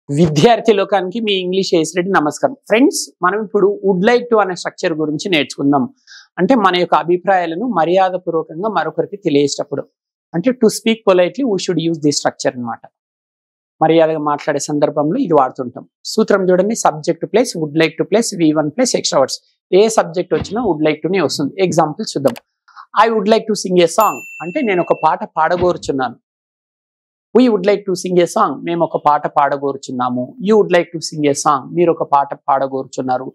విద్యార్థి లోకానికి మీ ఇంగ్లీష్ ఏసిరెడ్డి నమస్కారం. ఫ్రెండ్స్, మనం ఇప్పుడు వుడ్ లైక్ టు అనే స్ట్రక్చర్ గురించి నేర్చుకుందాం. అంటే మన యొక్క అభిప్రాయాలను మర్యాదపూర్వకంగా మరొకరికి తెలియేటప్పుడు, అంటే to speak politely we should use the structure అన్నమాట. మర్యాదగా మాట్లాడే సందర్భంలో ఇది వాడుతుంటాం. సూత్రం చూడండి, subject plus would like to plus V1 plus extra words. ఏ సబ్జెక్ట్ వచ్చినా వుడ్ లైక్ టునే వస్తుంది. ఎగ్జాంపుల్ చూద్దాం. I would like to sing a song అంటే నేను ఒక పాట పాడగోరుచున్నాను. We would like to sing a song మేము ఒక పాట పాడగోరుచున్నాము. You would like to sing a song మీరు ఒక పాట పాడగోరుచున్నారు.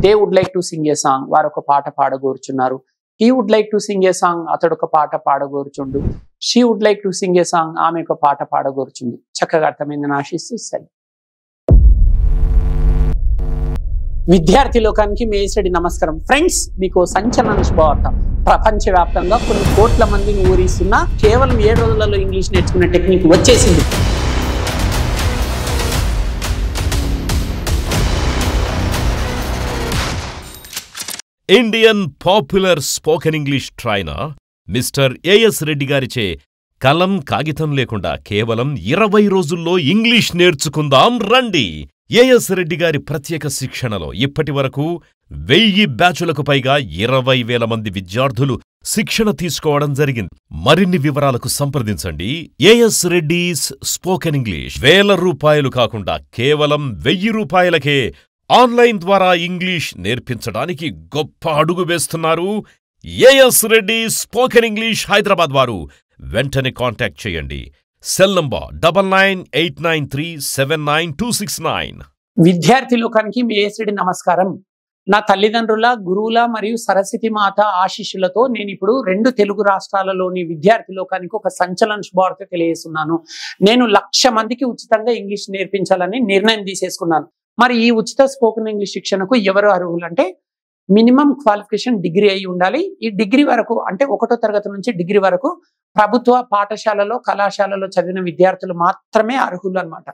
They would like to sing a song వారు ఒక పాట పాడగోరుచున్నారు. He would like to sing a song అతడు ఒక పాట పాడగోరుచుండు. She would like to sing a song ఆమె ఒక పాట పాడగోరుచుంది. చక్కగా అర్థమైందని ఆశిస్తూ సరే. విద్యార్థి లోకానికి మీ ఏసిరెడ్డి నమస్కారం. ఫ్రెండ్స్, మీకు సంచలన శుభవార్త. ప్రపంచవ్యాప్తంగా కొన్ని కోట్ల మందిని ఊరిస్తున్న కేవలం 7 రోజులలో ఇంగ్లీష్ నేర్చుకునే టెక్నిక్ వచ్చేసింది. Indian popular spoken English trainer mister AS Reddy గారిచే కలం కాగితం లేకుండా కేవలం 20 రోజుల్లో ఇంగ్లీష్ నేర్చుకుందాం రండి. ఏఎస్ రెడ్డి గారి ప్రత్యేక శిక్షణలో ఇప్పటివరకు 1000 బ్యాచులకు పైగా 20,000 మంది విద్యార్థులు శిక్షణ తీసుకోవడం జరిగింది. మరిన్ని వివరాలకు సంప్రదించండి. As Reddy's spoken English. ₹1000 కాకుండా కేవలం ₹1000కే ఆన్లైన్ ద్వారా ఇంగ్లీష్ నేర్పించడానికి గొప్ప అడుగు వేస్తున్నారు A S Reddy spoken English Hyderabad వారు. వెంటనే కాంటాక్ట్ చేయండి. Cell number 9989379269. విద్యార్థి లోకానికి మీ ఏసిరెడ్డి నమస్కారం. నా తల్లిదండ్రుల, గురువుల మరియు సరస్వతి మాత ఆశీస్సులతో నేను ఇప్పుడు 2 తెలుగు రాష్ట్రాలలోని విద్యార్థి లోకానికి ఒక సంచలన శుభవార్త తెలియజేస్తున్నాను. నేను 1,00,000 మందికి ఉచితంగా ఇంగ్లీష్ నేర్పించాలని నిర్ణయం తీసేసుకున్నాను. మరి ఈ ఉచిత స్పోకెన్ ఇంగ్లీష్ శిక్షణకు ఎవరు అర్హులు అంటే మినిమం క్వాలిఫికేషన్ డిగ్రీ అయి ఉండాలి. ఈ డిగ్రీ వరకు అంటే 1వ తరగతి నుంచి డిగ్రీ వరకు ప్రభుత్వ పాఠశాలలో, కళాశాలలో చదివిన విద్యార్థులు మాత్రమే అర్హులు అన్నమాట.